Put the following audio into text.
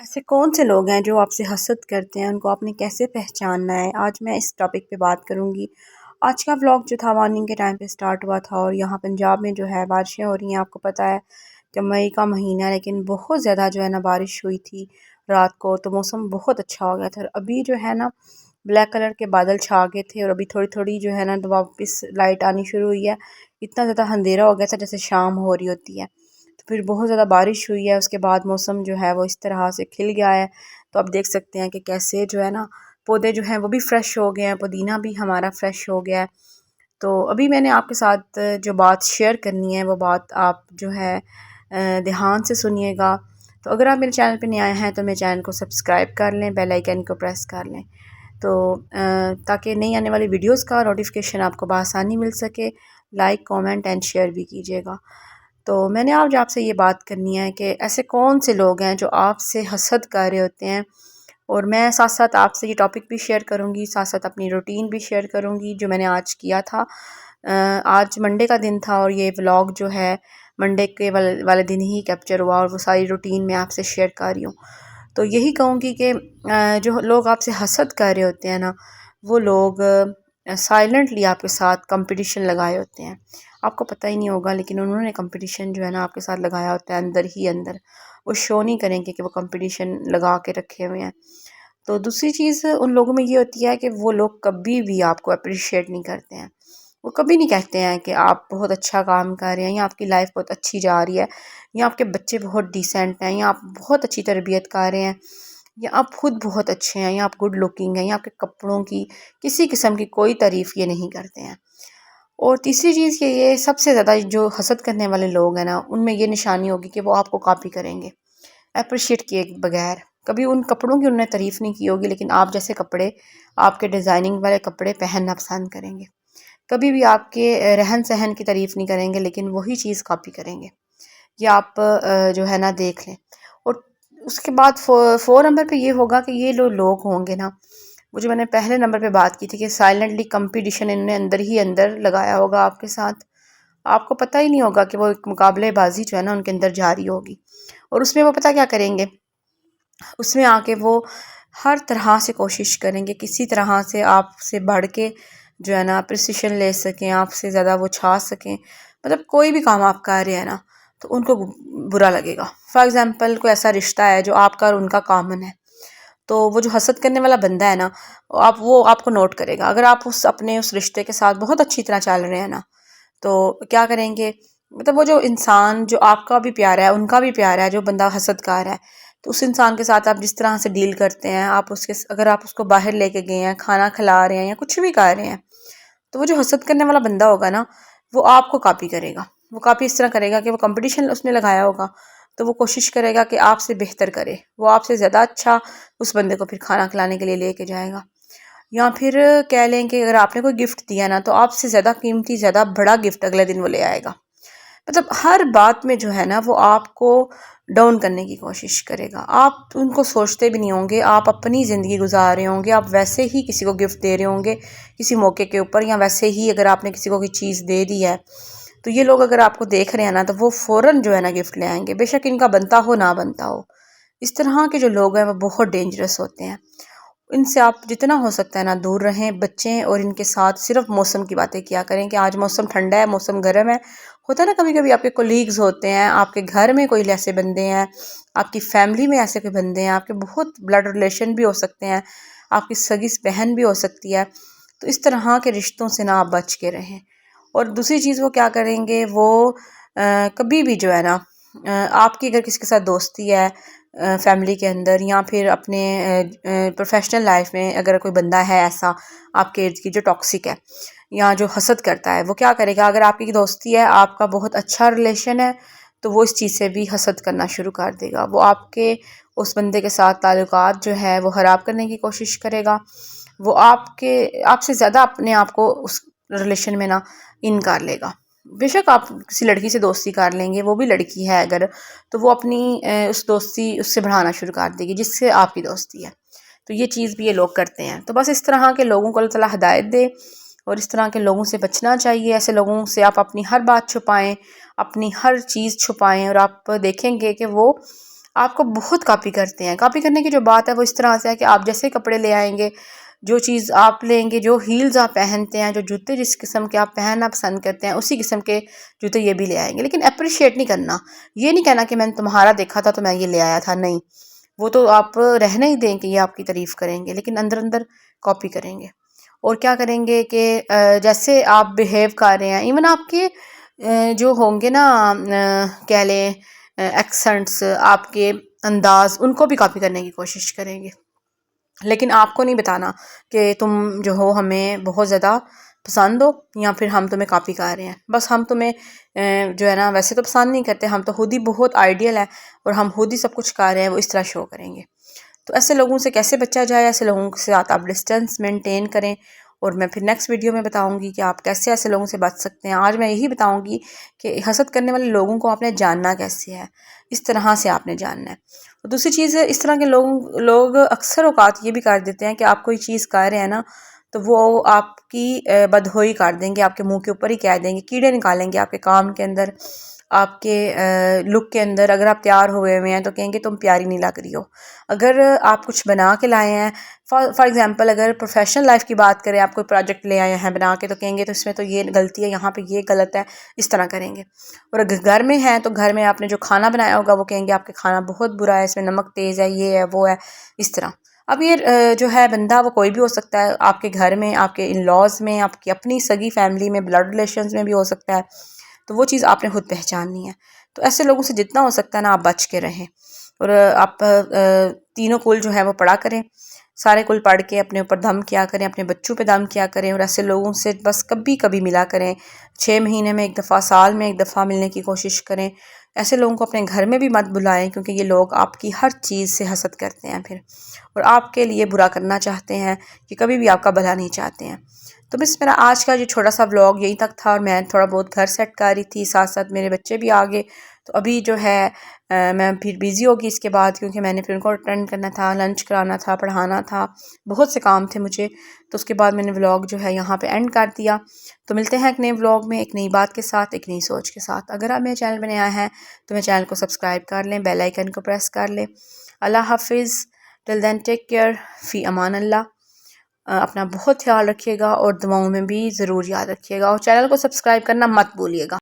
ऐसे कौन से लोग हैं जो आपसे हसद करते हैं, उनको आपने कैसे पहचानना है? आज मैं इस टॉपिक पे बात करूँगी। आज का व्लॉग जो था मॉर्निंग के टाइम पे स्टार्ट हुआ था और यहाँ पंजाब में जो है बारिशें हो रही हैं। आपको पता है कि मई का महीना है, लेकिन बहुत ज़्यादा जो है ना बारिश हुई थी रात को, तो मौसम बहुत अच्छा हो गया था। अभी जो है ना ब्लैक कलर के बादल छा गए थे और अभी थोड़ी थोड़ी जो है ना वापस लाइट आनी शुरू हुई है। इतना ज़्यादा अंधेरा हो गया था जैसे शाम हो रही होती है। तो फिर बहुत ज़्यादा बारिश हुई है, उसके बाद मौसम जो है वो इस तरह से खिल गया है। तो आप देख सकते हैं कि कैसे जो है ना पौधे जो हैं वो भी फ्रेश हो गए हैं, पुदीना भी हमारा फ्रेश हो गया है। तो अभी मैंने आपके साथ जो बात शेयर करनी है वो बात आप जो है ध्यान से सुनिएगा। तो अगर आप मेरे चैनल पे नए आए हैं तो मेरे चैनल को सब्सक्राइब कर लें, बेल आइकन को प्रेस कर लें, तो ताकि नई आने वाली वीडियोस का नोटिफिकेशन आपको बआसानी मिल सके। लाइक कमेंट एंड शेयर भी कीजिएगा। तो मैंने आज आपसे ये बात करनी है कि ऐसे कौन से लोग हैं जो आपसे हसद कर रहे होते हैं। और मैं साथ साथ आपसे ये टॉपिक भी शेयर करूँगी, साथ साथ अपनी रूटीन भी शेयर करूँगी जो मैंने आज किया था। आज मंडे का दिन था और ये व्लॉग जो है मंडे के वाले दिन ही कैप्चर हुआ और वो सारी रूटीन मैं आपसे शेयर कर रही हूँ। तो यही कहूँगी कि जो लोग आपसे हसद कर रहे होते हैं ना, वो लोग साइलेंटली आपके साथ कंपटीशन लगाए होते हैं। आपको पता ही नहीं होगा, लेकिन उन्होंने कंपटीशन जो है ना आपके साथ लगाया होता है अंदर ही अंदर। वो शो नहीं करेंगे कि वो कंपटीशन लगा के रखे हुए हैं। तो दूसरी चीज़ उन लोगों में ये होती है कि वो लोग कभी भी आपको अप्रिशिएट नहीं करते हैं। वो कभी नहीं कहते हैं कि आप बहुत अच्छा काम कर रहे हैं या आपकी लाइफ बहुत अच्छी जा रही है या आपके बच्चे बहुत डिसेंट हैं या आप बहुत अच्छी तरबियत कर रहे हैं या आप खुद बहुत अच्छे हैं या आप गुड लुकिंग हैं या आपके कपड़ों की किसी किस्म की कोई तारीफ़ ये नहीं करते हैं। और तीसरी चीज़ ये सबसे ज़्यादा जो हसद करने वाले लोग हैं ना, उनमें ये निशानी होगी कि वो आपको कॉपी करेंगे अप्रिशिएट किए बगैर। कभी उन कपड़ों की उन्होंने तारीफ़ नहीं की होगी, लेकिन आप जैसे कपड़े, आपके डिज़ाइनिंग वाले कपड़े पहनना पसंद करेंगे। कभी भी आपके रहन सहन की तारीफ़ नहीं करेंगे, लेकिन वही चीज़ कॉपी करेंगे। ये आप जो है ना देख लें। और उसके बाद 4 नंबर पे ये होगा कि ये लोग होंगे ना, वो जो मैंने पहले नंबर पे बात की थी कि साइलेंटली कंपटीशन इन्होंने अंदर ही अंदर लगाया होगा आपके साथ। आपको पता ही नहीं होगा कि वो एक मुकाबलेबाजी जो है ना उनके अंदर जारी होगी। और उसमें वो पता क्या करेंगे, उसमें आके वो हर तरह से कोशिश करेंगे किसी तरह से आपसे बढ़ के जो है ना प्रिसिशन ले सकें, आपसे ज़्यादा वो छा सकें। मतलब कोई भी काम आप कर रहे हैं ना तो उनको बुरा लगेगा। फॉर एग्ज़ाम्पल कोई ऐसा रिश्ता है जो आपका और उनका कॉमन है, तो वो जो हसद करने वाला बंदा है ना, वो आपको नोट करेगा। अगर आप उस रिश्ते के साथ बहुत अच्छी तरह चल रहे हैं ना, तो क्या करेंगे, मतलब वो जो इंसान जो आपका भी प्यारा है उनका भी प्यारा है, जो बंदा हसद कर है, तो उस इंसान के साथ आप जिस तरह से डील करते हैं, आप उसके अगर आप उसको बाहर लेके गए हैं, खाना खिला रहे हैं या कुछ भी कर रहे हैं, तो वो जो हसद करने वाला बंदा होगा ना, वो आपको कॉपी करेगा। वो कॉपी इस तरह करेगा कि वो कंपटीशन उसने लगाया होगा, तो वो कोशिश करेगा कि आपसे बेहतर करे, वो आपसे ज़्यादा अच्छा उस बंदे को फिर खाना खिलाने के लिए लेके जाएगा। या फिर कह लें कि अगर आपने कोई गिफ्ट दिया ना, तो आपसे ज़्यादा कीमती, ज़्यादा बड़ा गिफ्ट अगले दिन वो ले आएगा। मतलब हर बात में जो है ना वो आपको डाउन करने की कोशिश करेगा। आप उनको सोचते भी नहीं होंगे, आप अपनी ज़िंदगी गुजार रहे होंगे, आप वैसे ही किसी को गिफ्ट दे रहे होंगे किसी मौके के ऊपर, या वैसे ही अगर आपने किसी को कोई चीज़ दे दी है, तो ये लोग अगर आपको देख रहे हैं ना तो वो फ़ौरन जो है ना गिफ्ट ले आएंगे, बेशक इनका बनता हो ना बनता हो। इस तरह के जो लोग हैं वो बहुत डेंजरस होते हैं। इनसे आप जितना हो सकता है ना दूर रहें, बचें। और इनके साथ सिर्फ मौसम की बातें किया करें कि आज मौसम ठंडा है, मौसम गर्म है। होता है ना कभी कभी आपके कोलीग्स होते हैं, आपके घर में कोई ऐसे बंदे हैं, आपकी फैमिली में ऐसे कोई बंदे हैं, आपके बहुत ब्लड रिलेशन भी हो सकते हैं, आपकी सगी बहन भी हो सकती है। तो इस तरह के रिश्तों से ना आप बच के रहें। और दूसरी चीज़ वो क्या करेंगे, वो कभी भी जो है ना आपकी अगर किसी के साथ दोस्ती है फैमिली के अंदर या फिर अपने प्रोफेशनल लाइफ में, अगर कोई बंदा है ऐसा आपके इर्द की जो टॉक्सिक है या जो हसद करता है, वो क्या करेगा, अगर आपकी दोस्ती है, आपका बहुत अच्छा रिलेशन है, तो वो इस चीज़ से भी हसद करना शुरू कर देगा। वो आपके उस बंदे के साथ ताल्लुकात जो है वो ख़राब करने की कोशिश करेगा। वो आपसे ज़्यादा अपने आप को उस रिलेशन में ना इन कर लेगा। बेशक आप किसी लड़की से दोस्ती कर लेंगे, वो भी लड़की है अगर, तो वो अपनी उस दोस्ती उससे बढ़ाना शुरू कर देगी जिससे आपकी दोस्ती है। तो ये चीज़ भी ये लोग करते हैं। तो बस इस तरह के लोगों को अल्लाह ताला हिदायत दे और इस तरह के लोगों से बचना चाहिए। ऐसे लोगों से आप अपनी हर बात छुपाएं, अपनी हर चीज़ छुपाएं, और आप देखेंगे कि वो آپ کو بہت کاپی کرتے ہیں. کاپی کرنے کی جو بات ہے وہ اس طرح سے ہے کہ آپ جیسے کپڑے لے آئیں گے، جو چیز آپ لیں گے، جو ہیلز آپ پہنتے ہیں، جو جوتے جس قسم کے آپ پہننا پسند کرتے ہیں، اسی قسم کے جوتے یہ بھی لے آئیں گے. لیکن اپریشیٹ نہیں کرنا، یہ نہیں کہنا کہ میں نے تمہارا دیکھا تھا تو میں یہ لے آیا تھا. نہیں، وہ تو آپ رہنے ہی دیں کہ یہ آپ کی تعریف کریں گے، لیکن اندر اندر کاپی کریں گے. اور کیا کریں گے کہ جیسے آپ بیہیو کر رہے ہیں، ایون آپ کے جو ہوں گے نا کہہ لیں ایکسنٹس، آپ کے انداز، ان کو بھی کاپی کرنے کی کوشش کریں گے. لیکن آپ کو نہیں بتانا کہ تم جو ہو ہمیں بہت زیادہ پسند ہو یا پھر ہم تمہیں کاپی کر رہے ہیں. بس ہم تمہیں جو ہے نا ویسے تو پسند نہیں کرتے، ہم تو خود ہی بہت آئیڈیل ہے اور ہم خود ہی سب کچھ کر رہے ہیں، وہ اس طرح شو کریں گے. تو ایسے لوگوں سے کیسے بچا جائے، ایسے لوگوں کے ساتھ آپ ڈسٹینس مینٹین کریں. اور میں پھر نیکسٹ ویڈیو میں بتاؤں گی کہ آپ کیسے ایسے لوگوں سے بچ سکتے ہیں. آج میں یہی بتاؤں گی کہ حسد کرنے والے لوگوں کو آپ نے جاننا کیسے ہے، اس طرح سے آپ نے جاننا ہے. اور دوسری چیز ہے، اس طرح کے لوگ اکثر اوقات یہ بھی کر دیتے ہیں کہ آپ کوئی چیز کر رہے ہیں نا تو وہ آپ کی بدہوئی کر دیں گے، آپ کے منہ کے اوپر ہی کہہ دیں گے، کیڑے نکالیں گے آپ کے کام کے اندر، آپ کے لک کے اندر. اگر آپ تیار ہوئے ہوئے ہیں تو کہیں گے تم پیاری نہیں لگ رہی ہو. اگر آپ کچھ بنا کے لائے ہیں، فار ایگزامپل اگر پروفیشنل لائف کی بات کریں، آپ کوئی پروجیکٹ لے آئے ہیں بنا کے، تو کہیں گے تو اس میں تو یہ غلطی ہے، یہاں پہ یہ غلط ہے، اس طرح کریں گے. اور اگر گھر میں ہیں تو گھر میں آپ نے جو کھانا بنایا ہوگا وہ کہیں گے آپ کے کھانا بہت برا ہے، اس میں نمک تیز ہے، یہ ہے وہ ہے، اس طرح. اب یہ جو ہے بندہ وہ کوئی بھی ہو سکتا ہے، آپ کے گھر میں، آپ کے ان لاز میں، آپ کی اپنی سگی فیملی میں، بلڈ ریلیشنز میں بھی ہو سکتا ہے. تو وہ چیز آپ نے خود پہچاننی ہے. تو ایسے لوگوں سے جتنا ہو سکتا ہے نا آپ بچ کے رہیں. اور آپ تینوں کل جو ہے وہ پڑھا کریں، سارے کل پڑھ کے اپنے اوپر دم کیا کریں، اپنے بچوں پہ دم کیا کریں. اور ایسے لوگوں سے بس کبھی کبھی ملا کریں، 6 مہینے میں ایک دفعہ، سال میں ایک دفعہ ملنے کی کوشش کریں. ایسے لوگوں کو اپنے گھر میں بھی مت بلائیں، کیونکہ یہ لوگ آپ کی ہر چیز سے حسد کرتے ہیں پھر، اور آپ کے لیے برا کرنا چاہتے ہیں، کہ کبھی بھی آپ کا بھلا نہیں چاہتے ہیں. تو بس میرا آج کا یہ چھوٹا سا ولاگ یہی تک تھا، اور میں تھوڑا بہت گھر سیٹ کر رہی تھی، ساتھ ساتھ میرے بچے بھی آ گئے. تو ابھی جو ہے میں پھر بیزی ہوگی اس کے بعد، کیونکہ میں نے پھر ان کو اٹینڈ کرنا تھا، لنچ کرانا تھا، پڑھانا تھا، بہت سے کام تھے مجھے. تو اس کے بعد میں نے ولاگ جو ہے یہاں پہ اینڈ کر دیا. تو ملتے ہیں ایک نئے ولاگ میں، ایک نئی بات کے ساتھ، ایک نئی سوچ کے ساتھ. اگر آپ میرے چینل پہ نیا ہیں تو میرے چینل کو سبسکرائب کر لیں، بیل آئیکن کو پریس کر لیں. اللہ حافظ. ٹل دین ٹیک کیئر، فی امان اللہ. اپنا بہت خیال رکھیے گا، اور دعاؤں میں بھی ضرور یاد رکھیے گا، اور چینل کو سبسکرائب کرنا مت بھولیے گا.